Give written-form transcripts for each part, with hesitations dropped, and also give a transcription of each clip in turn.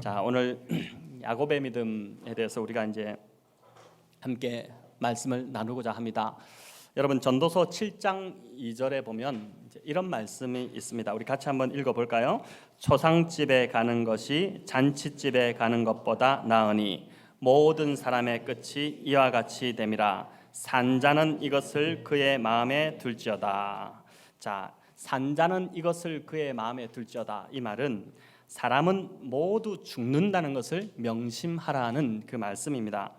자, 오늘 야곱의 믿음에 대해서 우리가 이제 함께 말씀을 나누고자 합니다. 여러분, 전도서 7장 2절에 보면 이제 이런 말씀이 있습니다. 우리 같이 한번 읽어볼까요? 초상집에 가는 것이 잔치집에 가는 것보다 나으니 모든 사람의 끝이 이와 같이 됨이라. 산자는 이것을 그의 마음에 둘지어다. 자, 산자는 이것을 그의 마음에 둘지어다. 이 말은 사람은 모두 죽는다는 것을 명심하라는 그 말씀입니다.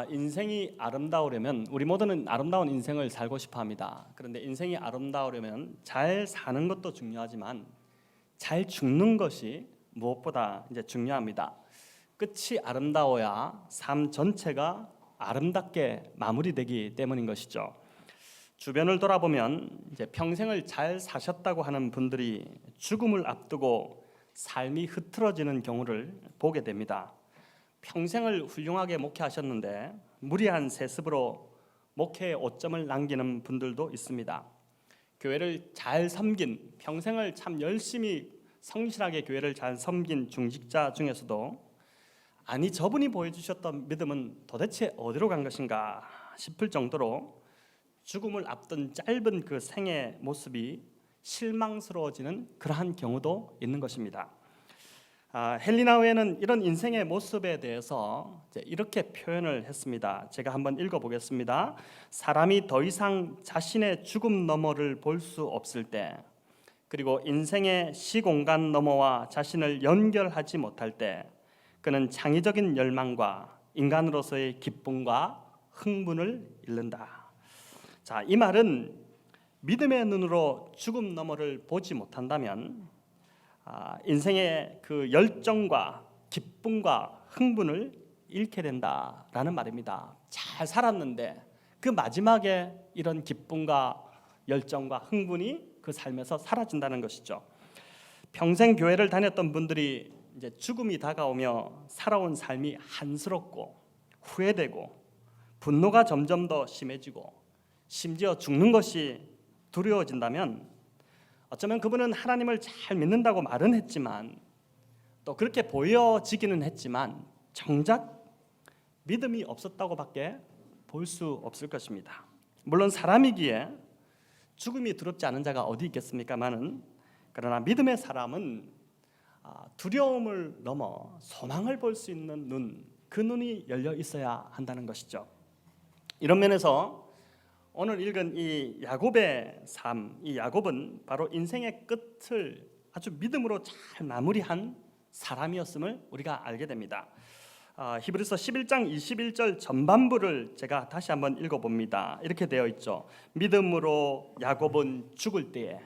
인생이 아름다우려면 우리 모두는 아름다운 인생을 살고 싶어합니다. 그런데 인생이 아름다우려면 잘 사는 것도 중요하지만 잘 죽는 것이 무엇보다 이제 중요합니다. 끝이 아름다워야 삶 전체가 아름답게 마무리되기 때문인 것이죠. 주변을 돌아보면 이제 평생을 잘 사셨다고 하는 분들이 죽음을 앞두고 삶이 흐트러지는 경우를 보게 됩니다. 평생을 훌륭하게 목회하셨는데 무리한 세습으로 목회에 오점을 남기는 분들도 있습니다. 교회를 잘 섬긴, 평생을 참 열심히 성실하게 교회를 잘 섬긴 중직자 중에서도 아니, 저분이 보여주셨던 믿음은 도대체 어디로 간 것인가 싶을 정도로 죽음을 앞둔 짧은 그 생의 모습이 실망스러워지는 그러한 경우도 있는 것입니다. 헬리나 웨는 이런 인생의 모습에 대해서 이렇게 표현을 했습니다. 제가 한번 읽어보겠습니다. 사람이 더 이상 자신의 죽음 너머를 볼 수 없을 때, 그리고 인생의 시공간 너머와 자신을 연결하지 못할 때, 그는 창의적인 열망과 인간으로서의 기쁨과 흥분을 잃는다. 자, 이 말은 믿음의 눈으로 죽음 너머를 보지 못한다면 인생의 그 열정과 기쁨과 흥분을 잃게 된다라는 말입니다. 잘 살았는데 그 마지막에 이런 기쁨과 열정과 흥분이 그 삶에서 사라진다는 것이죠. 평생 교회를 다녔던 분들이 이제 죽음이 다가오며 살아온 삶이 한스럽고 후회되고 분노가 점점 더 심해지고 심지어 죽는 것이 두려워진다면 어쩌면 그분은 하나님을 잘 믿는다고 말은 했지만 또 그렇게 보여지기는 했지만 정작 믿음이 없었다고밖에 볼 수 없을 것입니다. 물론 사람이기에 죽음이 두렵지 않은 자가 어디 있겠습니까마는, 그러나 믿음의 사람은 두려움을 넘어 소망을 볼 수 있는 눈, 그 눈이 열려 있어야 한다는 것이죠. 이런 면에서 오늘 읽은 이 야곱의 삶, 이 야곱은 바로 인생의 끝을 아주 믿음으로 잘 마무리한 사람이었음을 우리가 알게 됩니다. 히브리서 11장 21절 전반부를 제가 다시 한번 읽어봅니다. 이렇게 되어 있죠. 믿음으로 야곱은 죽을 때에,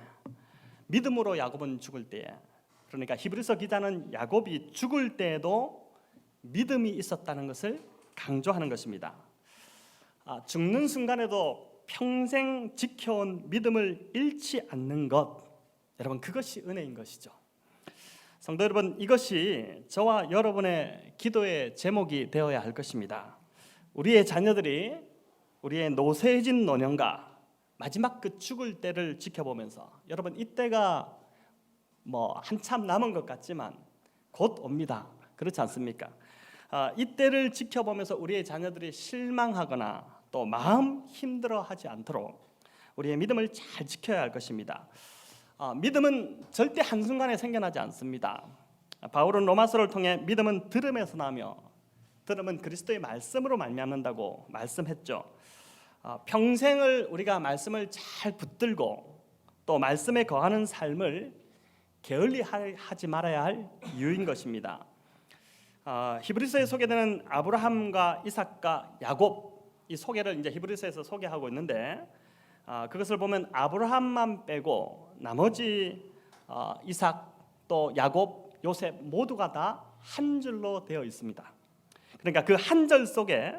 믿음으로 야곱은 죽을 때에. 그러니까 히브리서 기자는 야곱이 죽을 때에도 믿음이 있었다는 것을 강조하는 것입니다. 죽는 순간에도 평생 지켜온 믿음을 잃지 않는 것, 여러분, 그것이 은혜인 것이죠. 성도 여러분, 이것이 저와 여러분의 기도의 제목이 되어야 할 것입니다. 우리의 자녀들이 우리의 노쇠해진 노년과 마지막 그 죽을 때를 지켜보면서, 여러분, 이때가 한참 남은 것 같지만 곧 옵니다. 그렇지 않습니까? 이때를 지켜보면서 우리의 자녀들이 실망하거나 또 마음 힘들어하지 않도록 우리의 믿음을 잘 지켜야 할 것입니다. 믿음은 절대 한순간에 생겨나지 않습니다. 바울은 로마서를 통해 믿음은 들음에서 나며 들음은 그리스도의 말씀으로 말미암는다고 말씀했죠. 평생을 우리가 말씀을 잘 붙들고 또 말씀에 거하는 삶을 게을리하지 말아야 할 이유인 것입니다. 히브리서에 소개되는 아브라함과 이삭과 야곱, 이 소개를 이제 히브리서에서 소개하고 있는데 그것을 보면 아브라함만 빼고 나머지 이삭, 또 야곱, 요셉 모두가 다 한 줄로 되어 있습니다. 그러니까 그 한 절 속에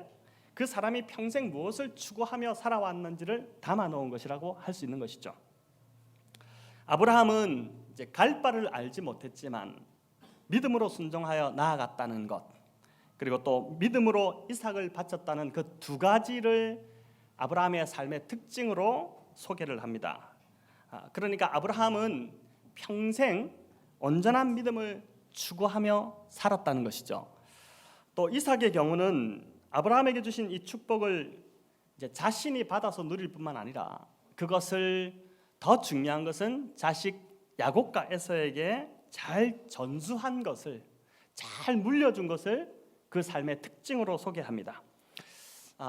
그 사람이 평생 무엇을 추구하며 살아왔는지를 담아 놓은 것이라고 할 수 있는 것이죠. 아브라함은 이제 갈 바를 알지 못했지만 믿음으로 순종하여 나아갔다는 것, 그리고 또 믿음으로 이삭을 바쳤다는 그 두 가지를 아브라함의 삶의 특징으로 소개를 합니다. 그러니까 아브라함은 평생 온전한 믿음을 추구하며 살았다는 것이죠. 또 이삭의 경우는 아브라함에게 주신 이 축복을 이제 자신이 받아서 누릴 뿐만 아니라 그것을 더 중요한 것은 자식 야곱과 에서에게 잘 전수한 것을, 잘 물려준 것을 그 삶의 특징으로 소개합니다.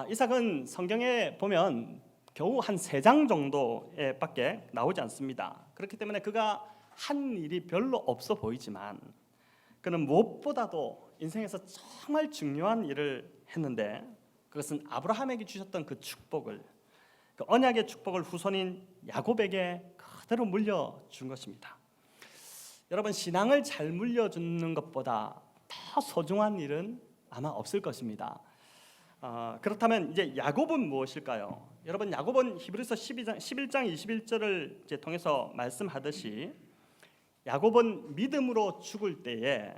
이삭은 성경에 보면 겨우 한 3장 정도에밖에 나오지 않습니다. 그렇기 때문에 그가 한 일이 별로 없어 보이지만 그는 무엇보다도 인생에서 정말 중요한 일을 했는데, 그것은 아브라함에게 주셨던 그 축복을, 그 언약의 축복을 후손인 야곱에게 그대로 물려준 것입니다. 여러분, 신앙을 잘 물려주는 것보다 더 소중한 일은 아마 없을 것입니다. 그렇다면 이제 야곱은 무엇일까요? 여러분, 야곱은 히브리서 11장 21절을 이제 통해서 말씀하듯이 야곱은 믿음으로 죽을 때에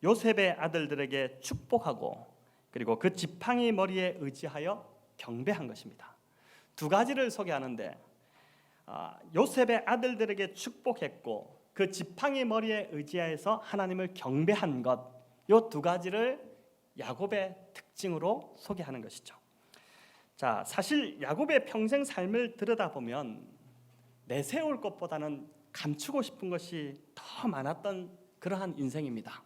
요셉의 아들들에게 축복하고 그리고 그 지팡이 머리에 의지하여 경배한 것입니다. 2가지를 소개하는데 요셉의 아들들에게 축복했고 그 지팡이 머리에 의지하여서 하나님을 경배한 것, 이 2가지를 야곱의 특징으로 소개하는 것이죠. 자, 사실 야곱의 평생 삶을 들여다보면 내세울 것보다는 감추고 싶은 것이 더 많았던 그러한 인생입니다.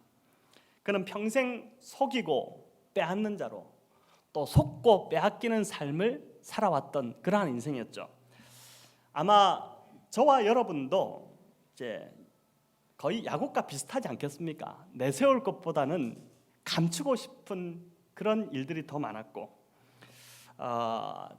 그는 평생 속이고 빼앗는 자로, 또 속고 빼앗기는 삶을 살아왔던 그러한 인생이었죠. 아마 저와 여러분도 이제 거의 야곱과 비슷하지 않겠습니까? 내세울 것보다는 감추고 싶은 그런 일들이 더 많았고,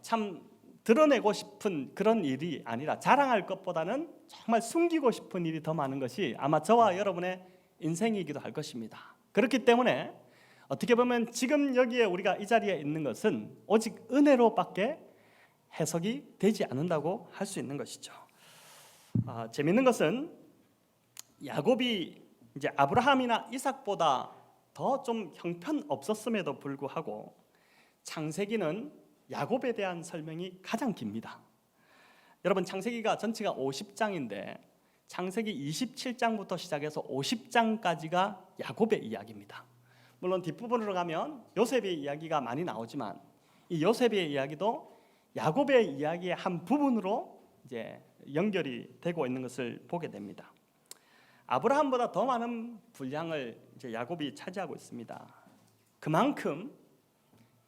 참 드러내고 싶은 그런 일이 아니라 자랑할 것보다는 정말 숨기고 싶은 일이 더 많은 것이 아마 저와 여러분의 인생이기도 할 것입니다. 그렇기 때문에 어떻게 보면 지금 여기에 우리가 이 자리에 있는 것은 오직 은혜로밖에 해석이 되지 않는다고 할 수 있는 것이죠. 재미있는 것은 야곱이 이제 아브라함이나 이삭보다 더 좀 형편없었음에도 불구하고 창세기는 야곱에 대한 설명이 가장 깁니다. 여러분, 창세기가 전체가 50장인데 창세기 27장부터 시작해서 50장까지가 야곱의 이야기입니다. 물론 뒷부분으로 가면 요셉의 이야기가 많이 나오지만 이 요셉의 이야기도 야곱의 이야기의 한 부분으로 이제 연결이 되고 있는 것을 보게 됩니다. 아브라함보다 더 많은 분량을 이제 야곱이 차지하고 있습니다. 그만큼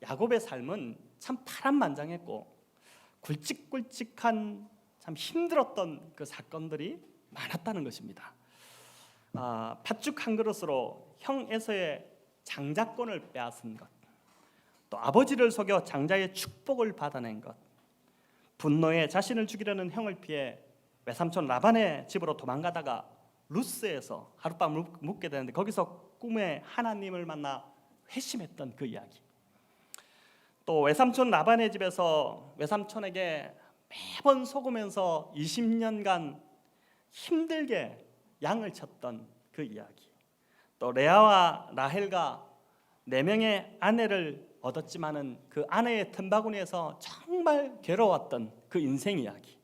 야곱의 삶은 참 파란만장했고 굵직굵직한 참 힘들었던 그 사건들이 많았다는 것입니다. 팥죽 한 그릇으로 형 에서의 장자권을 빼앗은 것, 또 아버지를 속여 장자의 축복을 받아낸 것, 분노에 자신을 죽이려는 형을 피해 외삼촌 라반의 집으로 도망가다가 루스에서 하룻밤 묵게 되는데 거기서 꿈에 하나님을 만나 회심했던 그 이야기, 또 외삼촌 라반의 집에서 외삼촌에게 매번 속으면서 20년간 힘들게 양을 쳤던 그 이야기, 또 레아와 라헬과 4명의 아내를 얻었지만은 그 아내의 틈바구니에서 정말 괴로웠던 그 인생 이야기,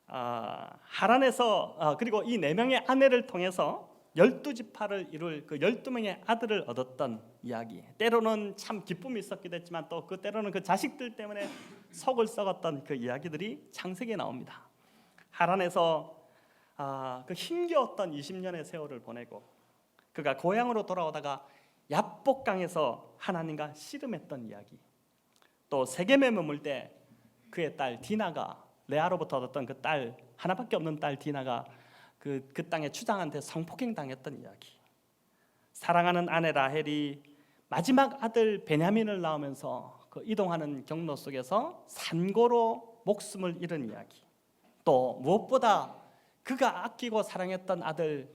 하란에서 그리고 이 4명의 아내를 통해서 12지파를 이룰 그 12명의 아들을 얻었던 이야기, 때로는 참 기쁨이 있었기도 했지만 또 그 때로는 그 자식들 때문에 속을 썩었던 그 이야기들이 창세기에 나옵니다. 하란에서 그 힘겨웠던 20년의 세월을 보내고 그가 고향으로 돌아오다가 야복강에서 하나님과 씨름했던 이야기, 또 세겜에 머물 때 그의 딸 디나가 레아로부터 얻었던 그 딸 하나밖에 없는 딸 디나가 그 땅의 추장한테 성폭행 당했던 이야기, 사랑하는 아내 라헬이 마지막 아들 베냐민을 낳으면서 그 이동하는 경로 속에서 산고로 목숨을 잃은 이야기, 또 무엇보다 그가 아끼고 사랑했던 아들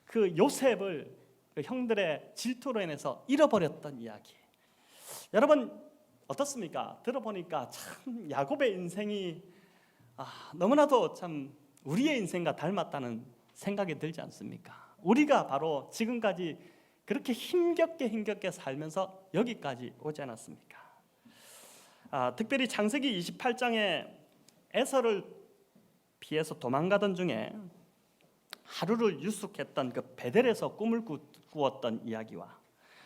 그 요셉을 그 형들의 질투로 인해서 잃어버렸던 이야기. 여러분 어떻습니까? 들어보니까 참 야곱의 인생이 너무나도 참 우리의 인생과 닮았다는 생각이 들지 않습니까? 우리가 바로 지금까지 그렇게 힘겹게 살면서 여기까지 오지 않았습니까? 특별히 창세기 28장에 에서를 피해서 도망가던 중에 하루를 유숙했던 그 베델에서 꿈을 꾸었던 이야기와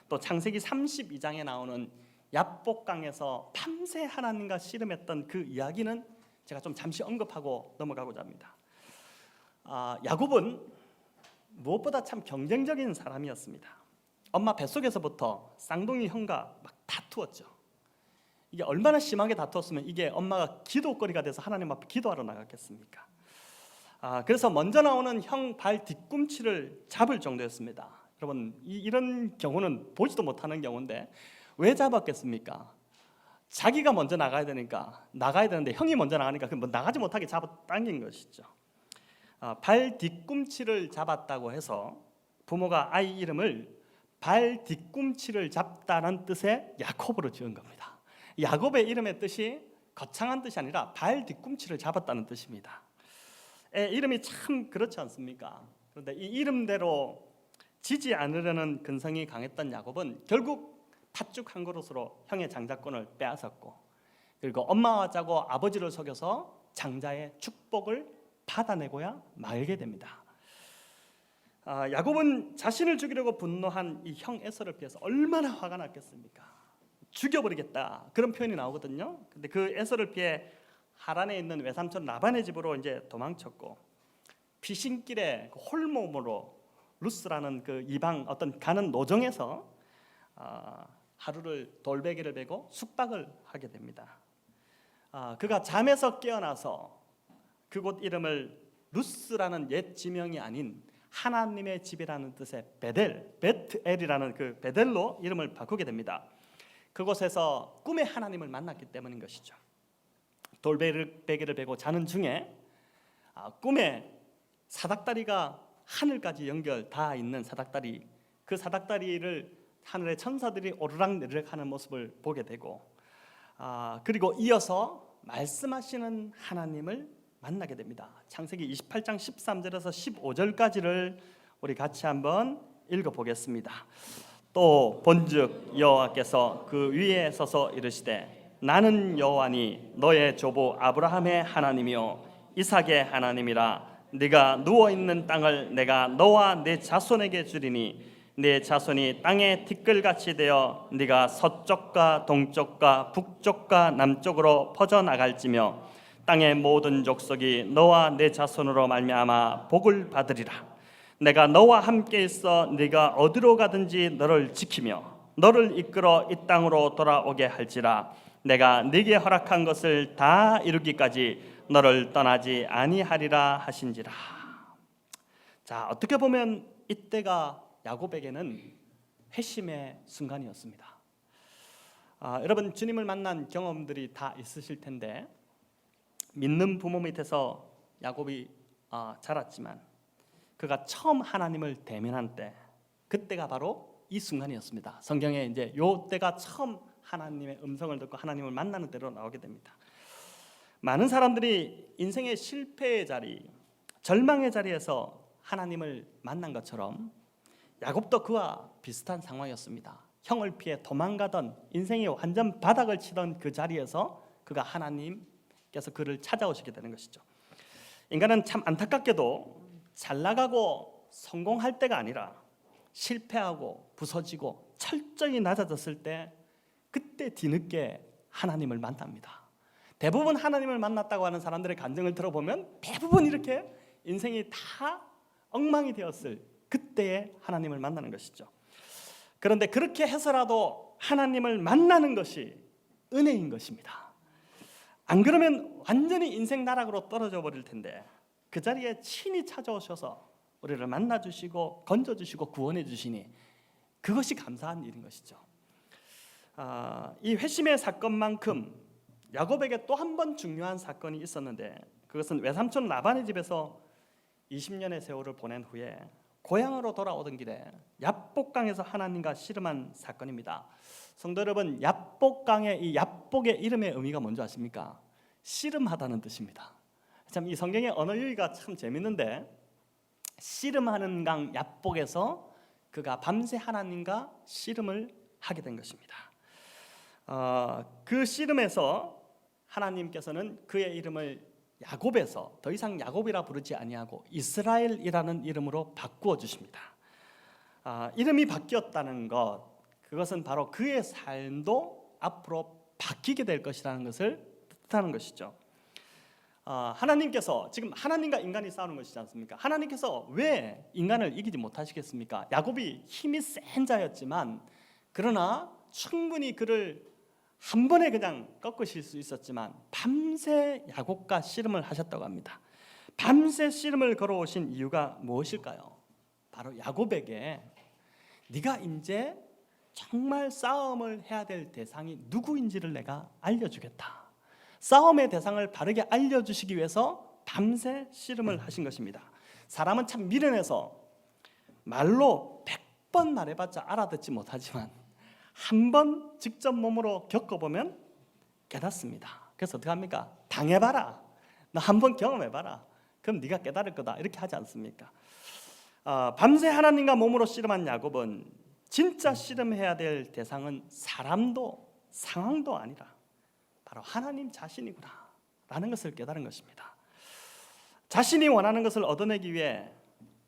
또 창세기 32장에 나오는 야복강에서 밤새 하나님과 씨름했던 그 이야기는 제가 좀 잠시 언급하고 넘어가고자 합니다. 야곱은 무엇보다 참 경쟁적인 사람이었습니다. 엄마 뱃속에서부터 쌍둥이 형과 막 다투었죠. 이게 얼마나 심하게 다투었으면 이게 엄마가 기도거리가 돼서 하나님 앞에 기도하러 나갔겠습니까? 그래서 먼저 나오는 형 발 뒤꿈치를 잡을 정도였습니다. 여러분, 이런 경우는 보지도 못하는 경우인데 왜 잡았겠습니까? 자기가 먼저 나가야 되는데 형이 먼저 나가니까 나가지 못하게 잡아당긴 것이죠. 발 뒤꿈치를 잡았다고 해서 부모가 아이 이름을 발 뒤꿈치를 잡다는 뜻의 야곱으로 지은 겁니다. 야곱의 이름의 뜻이 거창한 뜻이 아니라 발 뒤꿈치를 잡았다는 뜻입니다. 이름이 참 그렇지 않습니까? 그런데 이 이름대로 지지 않으려는 근성이 강했던 야곱은 결국 팥죽 한 그릇으로 형의 장자권을 빼앗았고, 그리고 엄마와 짜고 아버지를 속여서 장자의 축복을 받아내고야 말게 됩니다. 야곱은 자신을 죽이려고 분노한 이 형 에서를 피해서 얼마나 화가 났겠습니까? 죽여버리겠다 그런 표현이 나오거든요. 근데 그 에서를 피해 하란에 있는 외삼촌 라반의 집으로 이제 도망쳤고, 피신길에 홀몸으로 루스라는 그 이방 어떤 가는 노정에서 하루를 돌베개를 베고 숙박을 하게 됩니다. 그가 잠에서 깨어나서 그곳 이름을 루스라는 옛 지명이 아닌 하나님의 집이라는 뜻의 베트엘이라는 그 베델로 이름을 바꾸게 됩니다. 그곳에서 꿈의 하나님을 만났기 때문인 것이죠. 돌베개를 베고 자는 중에 꿈에 사닥다리가 하늘까지 연결 다 있는 사닥다리, 그 사닥다리를 하늘의 천사들이 오르락내리락 하는 모습을 보게 되고, 그리고 이어서 말씀하시는 하나님을 만나게 됩니다. 창세기 28장 13절에서 15절까지를 우리 같이 한번 읽어보겠습니다. 또 본즉 여호와께서 그 위에 서서 이르시되 나는 여호와니 너의 조부 아브라함의 하나님이요 이삭의 하나님이라. 네가 누워있는 땅을 내가 너와 네 자손에게 주리니 네 자손이 땅의 티끌같이 되어 네가 서쪽과 동쪽과 북쪽과 남쪽으로 퍼져나갈지며 땅의 모든 족속이 너와 내 자손으로 말미암아 복을 받으리라. 내가 너와 함께 있어 네가 어디로 가든지 너를 지키며 너를 이끌어 이 땅으로 돌아오게 할지라. 내가 네게 허락한 것을 다 이루기까지 너를 떠나지 아니하리라 하신지라. 자, 어떻게 보면 이때가 야곱에게는 회심의 순간이었습니다. 여러분, 주님을 만난 경험들이 다 있으실 텐데 믿는 부모 밑에서 야곱이 자랐지만 그가 처음 하나님을 대면한 때, 그때가 바로 이 순간이었습니다. 성경에 이제 요 때가 처음 하나님의 음성을 듣고 하나님을 만나는 때로 나오게 됩니다. 많은 사람들이 인생의 실패의 자리, 절망의 자리에서 하나님을 만난 것처럼 야곱도 그와 비슷한 상황이었습니다. 형을 피해 도망가던, 인생이 완전 바닥을 치던 그 자리에서 그가 하나님께서 그를 찾아오시게 되는 것이죠. 인간은 참 안타깝게도 잘 나가고 성공할 때가 아니라 실패하고 부서지고 철저히 낮아졌을 때, 그때 뒤늦게 하나님을 만납니다. 대부분 하나님을 만났다고 하는 사람들의 간증을 들어보면 대부분 이렇게 인생이 다 엉망이 되었을 그때에 하나님을 만나는 것이죠. 그런데 그렇게 해서라도 하나님을 만나는 것이 은혜인 것입니다. 안 그러면 완전히 인생 나락으로 떨어져 버릴 텐데, 그 자리에 친히 찾아오셔서 우리를 만나주시고 건져주시고 구원해 주시니 그것이 감사한 일인 것이죠. 이 회심의 사건만큼 야곱에게 또 한 번 중요한 사건이 있었는데, 그것은 외삼촌 라반의 집에서 20년의 세월을 보낸 후에 고향으로 돌아오던 길에 야복강에서 하나님과 씨름한 사건입니다. 성도 여러분, 야복강의 이 야복의 이름의 의미가 뭔지 아십니까? 씨름하다는 뜻입니다. 참 이 성경의 언어 유희가 참 재밌는데, 씨름하는 강 야복에서 그가 밤새 하나님과 씨름을 하게 된 것입니다. 그 씨름에서 하나님께서는 그의 이름을 야곱에서 더 이상 야곱이라 부르지 아니하고 이스라엘이라는 이름으로 바꾸어 주십니다. 이름이 바뀌었다는 것, 그것은 바로 그의 삶도 앞으로 바뀌게 될 것이라는 것을 뜻하는 것이죠. 하나님께서 지금 하나님과 인간이 싸우는 것이지 않습니까? 하나님께서 왜 인간을 이기지 못하시겠습니까? 야곱이 힘이 센 자였지만, 그러나 충분히 그를 한 번에 그냥 꺾으실 수 있었지만 밤새 야곱과 씨름을 하셨다고 합니다. 밤새 씨름을 걸어오신 이유가 무엇일까요? 바로 야곱에게 네가 이제 정말 싸움을 해야 될 대상이 누구인지를 내가 알려주겠다. 싸움의 대상을 바르게 알려주시기 위해서 밤새 씨름을 하신 것입니다. 사람은 참 미련해서 말로 100번 말해봤자 알아듣지 못하지만 한 번 직접 몸으로 겪어보면 깨닫습니다. 그래서 어떻게 합니까? 당해봐라. 너 한 번 경험해봐라. 그럼 네가 깨달을 거다. 이렇게 하지 않습니까? 밤새 하나님과 몸으로 씨름한 야곱은 진짜 씨름해야 될 대상은 사람도 상황도 아니라 바로 하나님 자신이구나 라는 것을 깨달은 것입니다. 자신이 원하는 것을 얻어내기 위해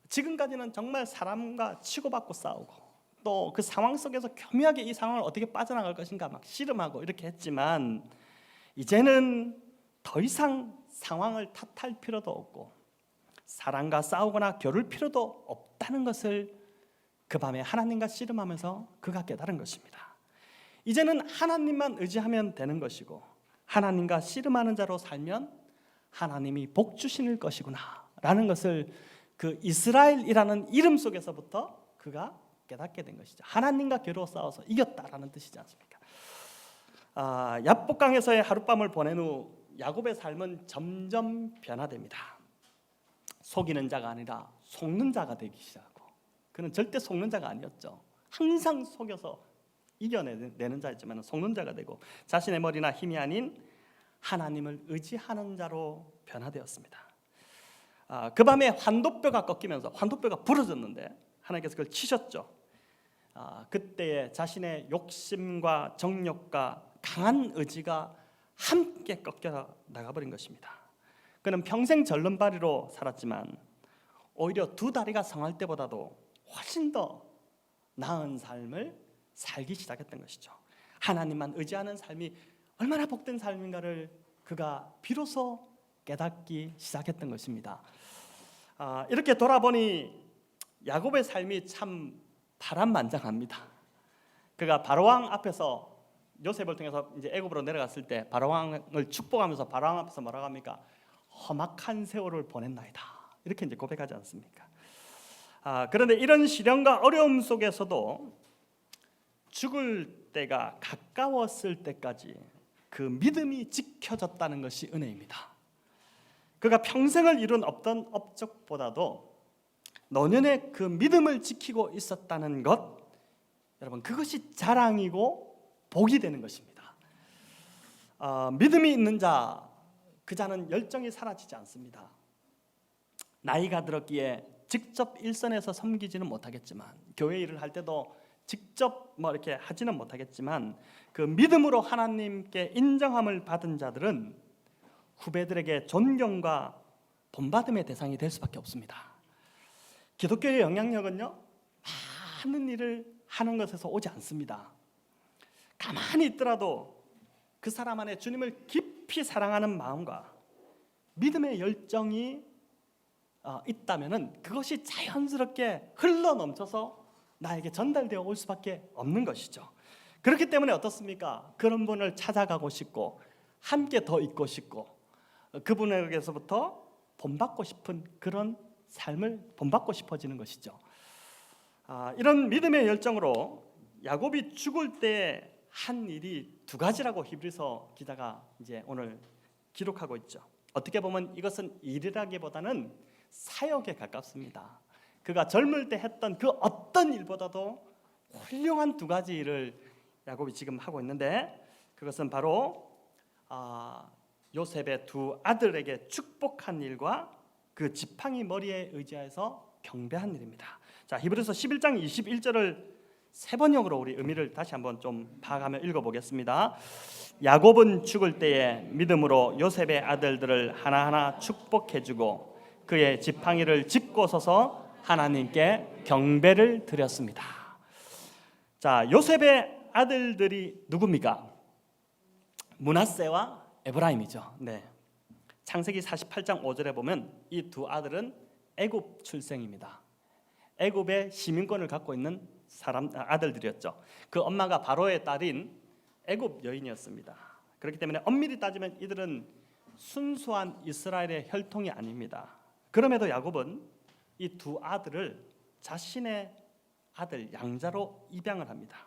지금까지는 정말 사람과 치고받고 싸우고 또 그 상황 속에서 교묘하게 이 상황을 어떻게 빠져나갈 것인가 막 씨름하고 이렇게 했지만, 이제는 더 이상 상황을 탓할 필요도 없고 사람과 싸우거나 겨룰 필요도 없다는 것을 그 밤에 하나님과 씨름하면서 그가 깨달은 것입니다. 이제는 하나님만 의지하면 되는 것이고 하나님과 씨름하는 자로 살면 하나님이 복 주실 것이구나 라는 것을 그 이스라엘이라는 이름 속에서부터 그가 깨닫게 된 것이죠. 하나님과 겨루어 싸워서 이겼다라는 뜻이지 않습니까? 야복강에서의 하룻밤을 보낸 후 야곱의 삶은 점점 변화됩니다. 속이는 자가 아니라 속는 자가 되기 시작하고, 그는 절대 속는 자가 아니었죠. 항상 속여서 이겨내는 자였지만 속는 자가 되고 자신의 머리나 힘이 아닌 하나님을 의지하는 자로 변화되었습니다. 그 밤에 환도뼈가 꺾이면서 환도뼈가 부러졌는데 하나님께서 그걸 치셨죠. 그때에 자신의 욕심과 정욕과 강한 의지가 함께 꺾여 나가버린 것입니다. 그는 평생 절름발이로 살았지만 오히려 두 다리가 성할 때보다도 훨씬 더 나은 삶을 살기 시작했던 것이죠. 하나님만 의지하는 삶이 얼마나 복된 삶인가를 그가 비로소 깨닫기 시작했던 것입니다. 이렇게 돌아보니 야곱의 삶이 참 파란만장합니다. 그가 바로왕 앞에서 요셉을 통해서 이제 애굽으로 내려갔을 때 바로왕을 축복하면서 바로왕 앞에서 뭐라고 합니까? 험악한 세월을 보냈나이다. 이렇게 이제 고백하지 않습니까? 그런데 이런 시련과 어려움 속에서도 죽을 때가 가까웠을 때까지 그 믿음이 지켜졌다는 것이 은혜입니다. 그가 평생을 이룬 어떤 업적보다도 노년에 그 믿음을 지키고 있었다는 것, 여러분 그것이 자랑이고 복이 되는 것입니다. 믿음이 있는 자, 그 자는 열정이 사라지지 않습니다. 나이가 들었기에 직접 일선에서 섬기지는 못하겠지만, 교회 일을 할 때도 직접 뭐 이렇게 하지는 못하겠지만, 그 믿음으로 하나님께 인정함을 받은 자들은 후배들에게 존경과 본받음의 대상이 될 수밖에 없습니다. 기독교의 영향력은요, 많은 일을 하는 것에서 오지 않습니다. 가만히 있더라도 그 사람 안에 주님을 깊이 사랑하는 마음과 믿음의 열정이 있다면은 그것이 자연스럽게 흘러 넘쳐서 나에게 전달되어 올 수밖에 없는 것이죠. 그렇기 때문에 어떻습니까? 그런 분을 찾아가고 싶고 함께 더 있고 싶고 그분에게서부터 본받고 싶은 그런 삶을 본받고 싶어지는 것이죠. 이런 믿음의 열정으로 야곱이 죽을 때 한 일이 두 가지라고 히브리서 기자가 이제 오늘 기록하고 있죠. 어떻게 보면 이것은 일이라기보다는 사역에 가깝습니다. 그가 젊을 때 했던 그 어떤 일보다도 훌륭한 두 가지 일을 야곱이 지금 하고 있는데, 그것은 바로 요셉의 두 아들에게 축복한 일과 그 지팡이 머리에 의지해서 경배한 일입니다. 자, 히브리서 11장 21절을 세 번역으로 우리 의미를 다시 한번 좀 파악하며 읽어보겠습니다. 야곱은 죽을 때에 믿음으로 요셉의 아들들을 하나하나 축복해주고 그의 지팡이를 짚고 서서 하나님께 경배를 드렸습니다. 자, 요셉의 아들들이 누굽니까? 므낫세와 에브라임이죠. 네. 창세기 48장 5절에 보면 이 두 아들은 애굽 출생입니다. 애굽의 시민권을 갖고 있는 아들들이었죠. 그 엄마가 바로의 딸인 애굽 여인이었습니다. 그렇기 때문에 엄밀히 따지면 이들은 순수한 이스라엘의 혈통이 아닙니다. 그럼에도 야곱은 이 두 아들을 자신의 아들 양자로 입양을 합니다.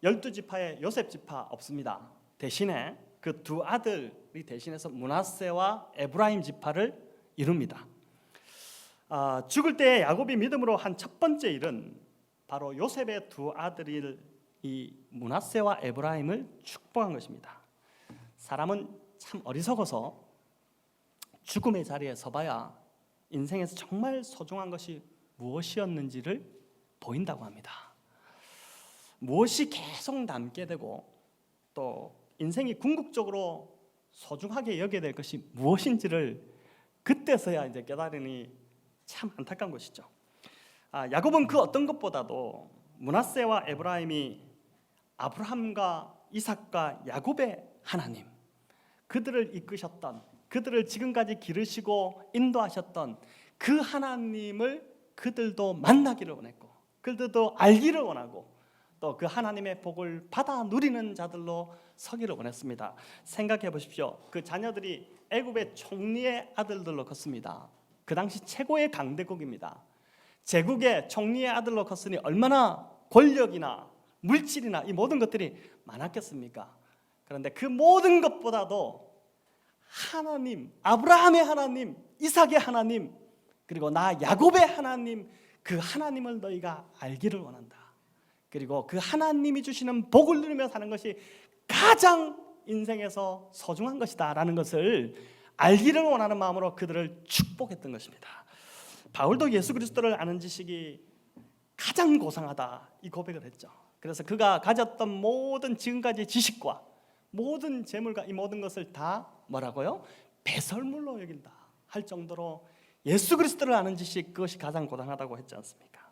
12지파에 요셉 지파 없습니다. 대신에 그 두 아들이 대신해서 므낫세와 에브라임 지파를 이룹니다. 죽을 때 야곱이 믿음으로 한 첫 번째 일은 바로 요셉의 두 아들일 이 므낫세와 에브라임을 축복한 것입니다. 사람은 참 어리석어서 죽음의 자리에 서봐야 인생에서 정말 소중한 것이 무엇이었는지를 보인다고 합니다. 무엇이 계속 남게 되고 또 인생이 궁극적으로 소중하게 여겨야 될 것이 무엇인지를 그때서야 이제 깨달으니 참 안타까운 것이죠. 야곱은 그 어떤 것보다도 므낫세와 에브라임이 아브라함과 이삭과 야곱의 하나님, 그들을 이끄셨던, 그들을 지금까지 기르시고 인도하셨던 그 하나님을 그들도 만나기를 원했고 그들도 알기를 원하고 또 그 하나님의 복을 받아 누리는 자들로 서기를 원했습니다. 생각해 보십시오. 그 자녀들이 애굽의 총리의 아들들로 컸습니다. 그 당시 최고의 강대국입니다. 제국의 총리의 아들로 컸으니 얼마나 권력이나 물질이나 이 모든 것들이 많았겠습니까? 그런데 그 모든 것보다도 하나님, 아브라함의 하나님, 이삭의 하나님, 그리고 나 야곱의 하나님, 그 하나님을 너희가 알기를 원한다. 그리고 그 하나님이 주시는 복을 누리며 사는 것이 가장 인생에서 소중한 것이다 라는 것을 알기를 원하는 마음으로 그들을 축복했던 것입니다. 바울도 예수 그리스도를 아는 지식이 가장 고상하다 이 고백을 했죠. 그래서 그가 가졌던 모든 지금까지 지식과 모든 재물과 이 모든 것을 다 뭐라고요? 배설물로 여긴다 할 정도로 예수 그리스도를 아는 지식, 그것이 가장 고상하다고 했지 않습니까?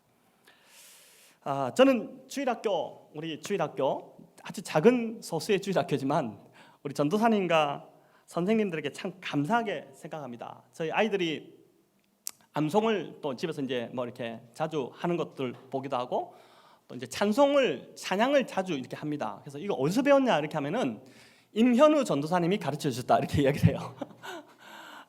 저는 우리 주일학교 아주 작은 소수의 주일학교지만 우리 전도사님과 선생님들에게 참 감사하게 생각합니다. 저희 아이들이 암송을 또 집에서 이제 뭐 이렇게 자주 하는 것들 보기도 하고 또 이제 찬양을 자주 이렇게 합니다. 그래서 이거 어디서 배웠냐 이렇게 하면은 임현우 전도사님이 가르쳐 주셨다 이렇게 이야기를 해요.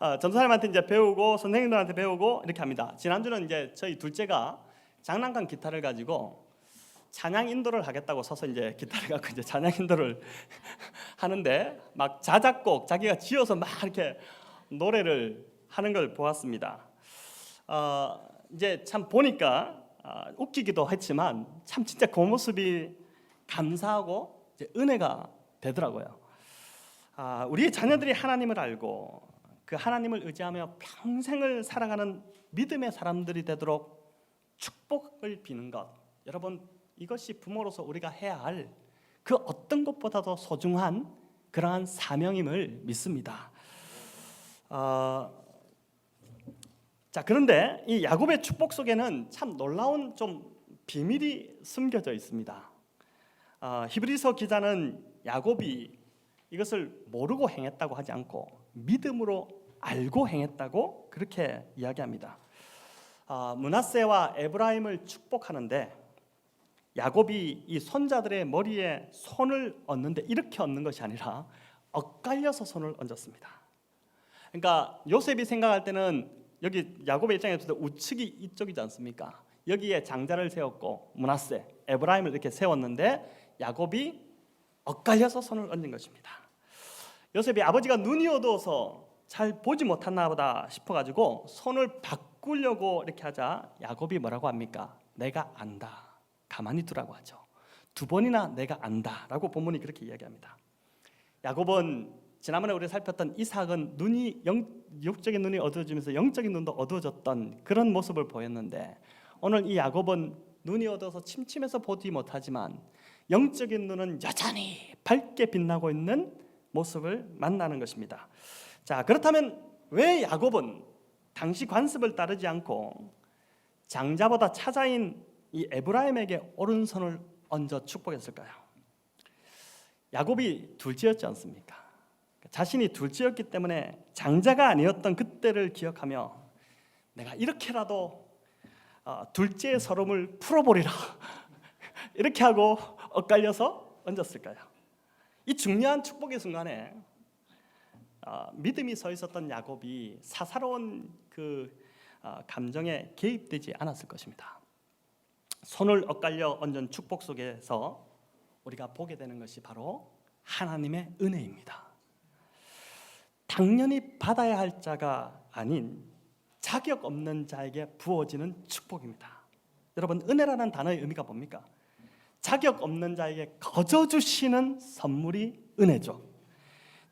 전도사님한테 이제 배우고 선생님들한테 배우고 이렇게 합니다. 지난주는 이제 저희 둘째가 장난감 기타를 가지고 찬양 인도를 하겠다고 서서 이제 기타를 갖고 이제 찬양 인도를 하는데 막 자작곡 자기가 지어서 막 이렇게 노래를 하는 걸 보았습니다. 이제 참 보니까 웃기기도 했지만 참 진짜 그 모습이 감사하고 이제 은혜가 되더라고요. 우리 자녀들이 하나님을 알고 그 하나님을 의지하며 평생을 살아가는 믿음의 사람들이 되도록 축복을 비는 것, 여러분 이것이 부모로서 우리가 해야 할 그 어떤 것보다도 소중한 그러한 사명임을 믿습니다. 자, 그런데 이 야곱의 축복 속에는 참 놀라운 좀 비밀이 숨겨져 있습니다. 히브리서 기자는 야곱이 이것을 모르고 행했다고 하지 않고 믿음으로 알고 행했다고 그렇게 이야기합니다. 므낫세와 에브라임을 축복하는데 야곱이 이 손자들의 머리에 손을 얹는데 이렇게 얹는 것이 아니라 엇갈려서 손을 얹었습니다. 그러니까 요셉이 생각할 때는 여기 야곱의 입장에서 우측이 이쪽이지 않습니까? 여기에 장자를 세웠고 므낫세, 에브라임을 이렇게 세웠는데 야곱이 엇갈려서 손을 얹은 것입니다. 요셉이 아버지가 눈이 어두워서 잘 보지 못했나 보다 싶어가지고 손을 바꾸려고 이렇게 하자 야곱이 뭐라고 합니까? 내가 안다, 가만히 두라고 하죠. 두 번이나 내가 안다라고 본문이 그렇게 이야기합니다. 야곱은 지난번에 우리가 살폈던 이삭은 육적인 눈이 어두워지면서 영적인 눈도 어두워졌던 그런 모습을 보였는데 오늘 이 야곱은 눈이 어두워서 침침해서 보지 못하지만 영적인 눈은 여전히 밝게 빛나고 있는 모습을 만나는 것입니다. 자, 그렇다면 왜 야곱은 당시 관습을 따르지 않고 장자보다 차자인 이 에브라임에게 오른손을 얹어 축복했을까요? 야곱이 둘째였지 않습니까? 자신이 둘째였기 때문에 장자가 아니었던 그때를 기억하며 내가 이렇게라도 둘째의 서름을 풀어보리라 이렇게 하고 엇갈려서 얹었을까요? 이 중요한 축복의 순간에 믿음이 서 있었던 야곱이 사사로운 그 감정에 개입되지 않았을 것입니다. 손을 엇갈려 얹은 축복 속에서 우리가 보게 되는 것이 바로 하나님의 은혜입니다. 당연히 받아야 할 자가 아닌 자격 없는 자에게 부어지는 축복입니다. 여러분, 은혜라는 단어의 의미가 뭡니까? 자격 없는 자에게 거저 주시는 선물이 은혜죠.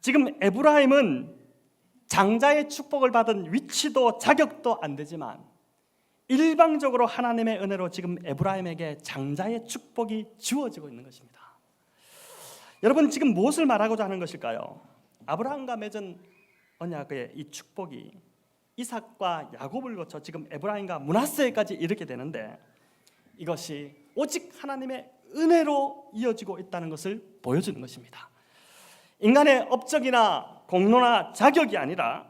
지금 에브라임은 장자의 축복을 받은 위치도 자격도 안 되지만 일방적으로 하나님의 은혜로 지금 에브라임에게 장자의 축복이 주어지고 있는 것입니다. 여러분, 지금 무엇을 말하고자 하는 것일까요? 아브라함과 맺은 언약의 이 축복이 이삭과 야곱을 거쳐 지금 에브라임과 므낫세까지 이르게 되는데 이것이 오직 하나님의 은혜로 이어지고 있다는 것을 보여주는 것입니다. 인간의 업적이나 공로나 자격이 아니라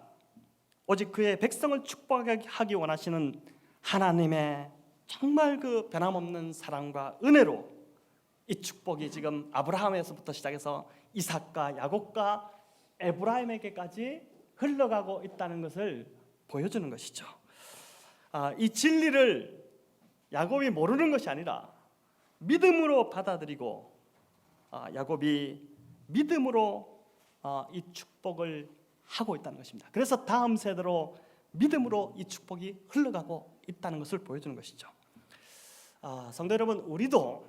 오직 그의 백성을 축복하기 원하시는 하나님의 정말 그 변함없는 사랑과 은혜로 이 축복이 지금 아브라함에서부터 시작해서 이삭과 야곱과 에브라임에게까지 흘러가고 있다는 것을 보여주는 것이죠. 이 진리를 야곱이 모르는 것이 아니라 믿음으로 받아들이고 야곱이 믿음으로 이 축복을 하고 있다는 것입니다. 그래서 다음 세대로 믿음으로 이 축복이 흘러가고 있다는 것을 보여주는 것이죠. 성도 여러분, 우리도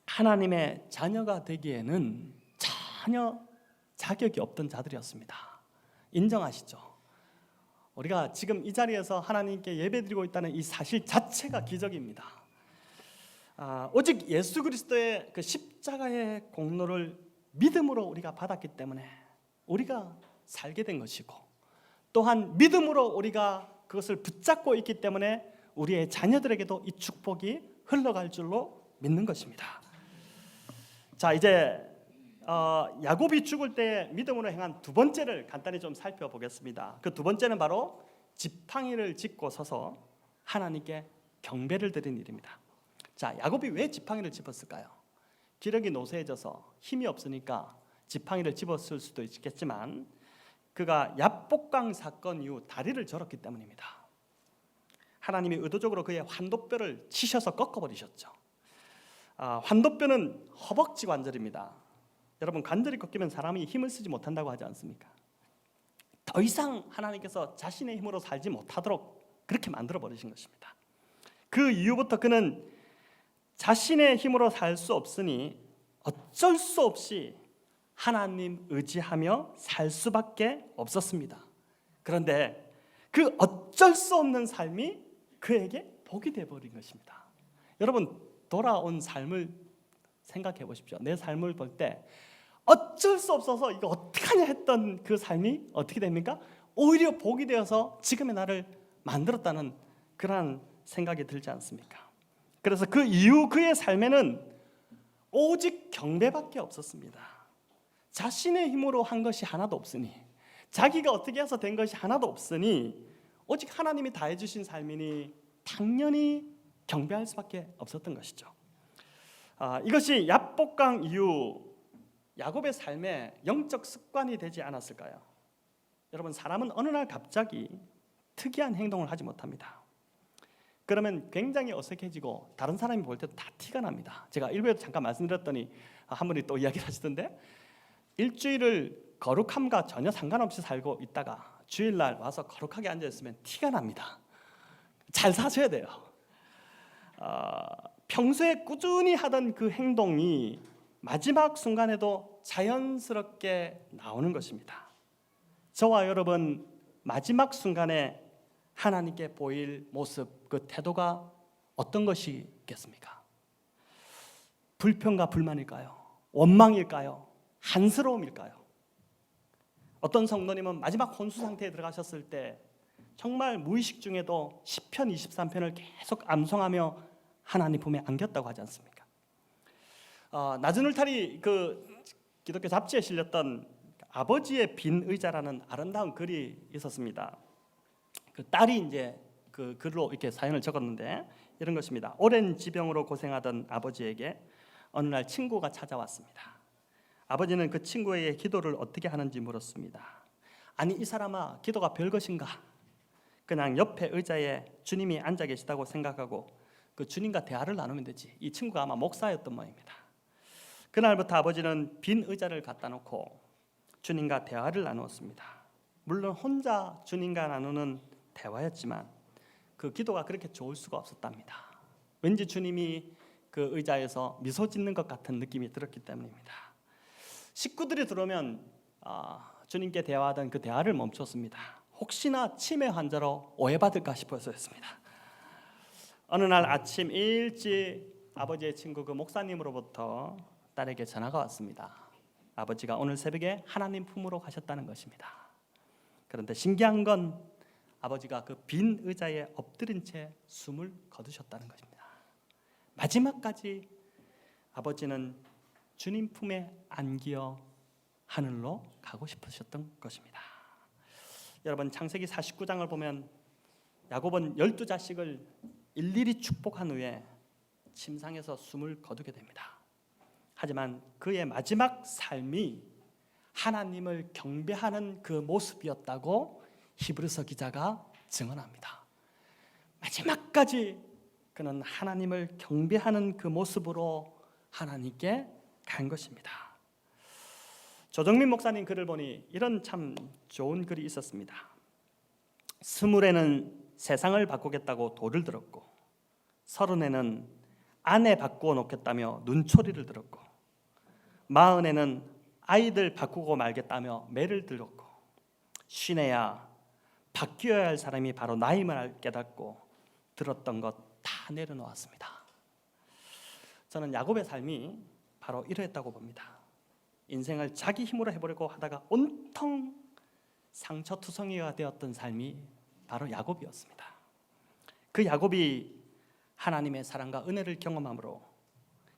하나님의 자녀가 되기에는 전혀 자격이 없던 자들이었습니다. 인정하시죠? 우리가 지금 이 자리에서 하나님께 예배드리고 있다는 이 사실 자체가 기적입니다. 오직 예수 그리스도의 그 십자가의 공로를 믿음으로 우리가 받았기 때문에 우리가 살게 된 것이고, 또한 믿음으로 우리가 그것을 붙잡고 있기 때문에 우리의 자녀들에게도 이 축복이 흘러갈 줄로 믿는 것입니다. 자, 이제 야곱이 죽을 때 믿음으로 행한 두 번째를 간단히 좀 살펴보겠습니다. 그 두 번째는 바로 지팡이를 짚고 서서 하나님께 경배를 드린 일입니다. 자, 야곱이 왜 지팡이를 짚었을까요? 기력이 노쇠해져서 힘이 없으니까 지팡이를 짚었을 수도 있겠지만 그가 야복강 사건 이후 다리를 절었기 때문입니다. 하나님이 의도적으로 그의 환도뼈를 치셔서 꺾어버리셨죠. 환도뼈는 허벅지 관절입니다. 여러분, 관절이 꺾이면 사람이 힘을 쓰지 못한다고 하지 않습니까? 더 이상 하나님께서 자신의 힘으로 살지 못하도록 그렇게 만들어 버리신 것입니다. 그 이후부터 그는 자신의 힘으로 살 수 없으니 어쩔 수 없이 하나님 의지하며 살 수밖에 없었습니다. 그런데 그 어쩔 수 없는 삶이 그에게 복이 되어버린 것입니다. 여러분, 돌아온 삶을 생각해 보십시오. 내 삶을 볼 때 어쩔 수 없어서 이거 어떡하냐 했던 그 삶이 어떻게 됩니까? 오히려 복이 되어서 지금의 나를 만들었다는 그러한 생각이 들지 않습니까? 그래서 그 이후 그의 삶에는 오직 경배밖에 없었습니다. 자신의 힘으로 한 것이 하나도 없으니, 자기가 어떻게 해서 된 것이 하나도 없으니 오직 하나님이 다 해주신 삶이니 당연히 경배할 수밖에 없었던 것이죠. 이것이 야복강 이후 야곱의 삶에 영적 습관이 되지 않았을까요? 여러분, 사람은 어느 날 갑자기 특이한 행동을 하지 못합니다. 그러면 굉장히 어색해지고 다른 사람이 볼 때도 다 티가 납니다. 제가 일부에도 잠깐 말씀드렸더니 한 분이 또 이야기를 하시던데, 일주일을 거룩함과 전혀 상관없이 살고 있다가 주일날 와서 거룩하게 앉아있으면 티가 납니다. 잘 사셔야 돼요. 평소에 꾸준히 하던 그 행동이 마지막 순간에도 자연스럽게 나오는 것입니다. 저와 여러분, 마지막 순간에 하나님께 보일 모습, 그 태도가 어떤 것이겠습니까? 불평과 불만일까요? 원망일까요? 한스러움일까요? 어떤 성도님은 마지막 혼수 상태에 들어가셨을 때 정말 무의식 중에도 시편 23편을 계속 암송하며 하나님 품에 안겼다고 하지 않습니까? 낮은 울타리 그 기독교 잡지에 실렸던 아버지의 빈 의자라는 아름다운 글이 있었습니다. 그 딸이 이제 그 글로 이렇게 사연을 적었는데 이런 것입니다. 오랜 지병으로 고생하던 아버지에게 어느 날 친구가 찾아왔습니다. 아버지는 그 친구에게 기도를 어떻게 하는지 물었습니다. 아니 이 사람아, 기도가 별것인가? 그냥 옆에 의자에 주님이 앉아 계시다고 생각하고 그 주님과 대화를 나누면 되지. 이 친구가 아마 목사였던 모양입니다. 그날부터 아버지는 빈 의자를 갖다 놓고 주님과 대화를 나누었습니다. 물론 혼자 주님과 나누는 대화였지만 그 기도가 그렇게 좋을 수가 없었답니다. 왠지 주님이 그 의자에서 미소 짓는 것 같은 느낌이 들었기 때문입니다. 식구들이 들어오면 주님께 대화하던 그 대화를 멈췄습니다. 혹시나 치매 환자로 오해받을까 싶어서였습니다. 어느 날 아침 일찍 아버지의 친구 그 목사님으로부터 딸에게 전화가 왔습니다. 아버지가 오늘 새벽에 하나님 품으로 가셨다는 것입니다. 그런데 신기한 건 아버지가 그 빈 의자에 엎드린 채 숨을 거두셨다는 것입니다. 마지막까지 아버지는 주님 품에 안기어 하늘로 가고 싶으셨던 것입니다. 여러분 창세기 49장을 보면 야곱은 12자식을 일일이 축복한 후에 침상에서 숨을 거두게 됩니다. 하지만 그의 마지막 삶이 하나님을 경배하는 그 모습이었다고 히브리서 기자가 증언합니다. 마지막까지 그는 하나님을 경배하는 그 모습으로 하나님께 간 것입니다. 조정민 목사님 글을 보니 이런 참 좋은 글이 있었습니다. 20에는 세상을 바꾸겠다고 돌을 들었고 30에는 아내 바꾸어 놓겠다며 눈초리를 들었고 40에는 아이들 바꾸고 말겠다며 매를 들었고 50에야 바뀌어야 할 사람이 바로 나임을 깨닫고 들었던 것 다 내려놓았습니다. 저는 야곱의 삶이 바로 이러했다고 봅니다. 인생을 자기 힘으로 해보려고 하다가 온통 상처투성이가 되었던 삶이 바로 야곱이었습니다. 그 야곱이 하나님의 사랑과 은혜를 경험함으로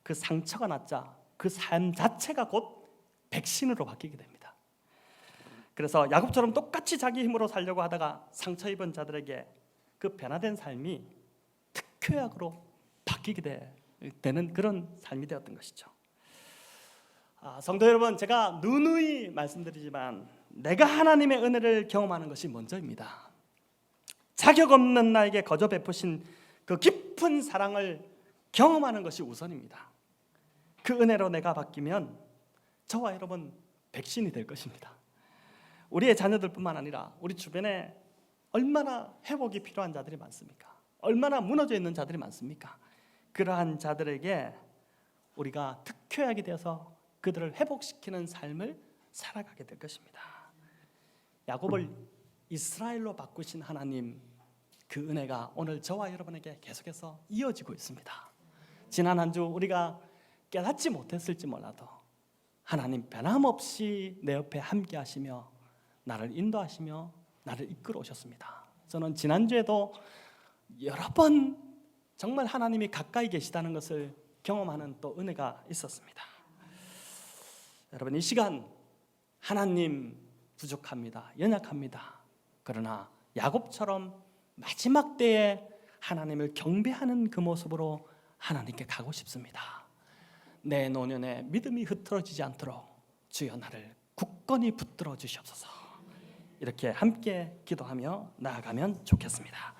그 상처가 났자 그 삶 자체가 곧 백신으로 바뀌게 됩니다. 그래서 야곱처럼 똑같이 자기 힘으로 살려고 하다가 상처 입은 자들에게 그 변화된 삶이 특효약으로 바뀌게 되는 그런 삶이 되었던 것이죠. 성도 여러분, 제가 누누이 말씀드리지만 내가 하나님의 은혜를 경험하는 것이 먼저입니다. 자격 없는 나에게 거저 베푸신 그 깊은 사랑을 경험하는 것이 우선입니다. 그 은혜로 내가 바뀌면 저와 여러분 백신이 될 것입니다. 우리의 자녀들뿐만 아니라 우리 주변에 얼마나 회복이 필요한 자들이 많습니까? 얼마나 무너져 있는 자들이 많습니까? 그러한 자들에게 우리가 특효약이 되어서 그들을 회복시키는 삶을 살아가게 될 것입니다. 야곱을 이스라엘로 바꾸신 하나님, 그 은혜가 오늘 저와 여러분에게 계속해서 이어지고 있습니다. 지난 한 주 우리가 깨닫지 못했을지 몰라도 하나님 변함없이 내 옆에 함께 하시며 나를 인도하시며 나를 이끌어 오셨습니다. 저는 지난주에도 여러 번 정말 하나님이 가까이 계시다는 것을 경험하는 또 은혜가 있었습니다. 여러분, 이 시간 하나님 부족합니다. 연약합니다. 그러나 야곱처럼 마지막 때에 하나님을 경배하는 그 모습으로 하나님께 가고 싶습니다. 내 노년에 믿음이 흐트러지지 않도록 주여 나를 굳건히 붙들어 주시옵소서. 이렇게 함께 기도하며 나아가면 좋겠습니다.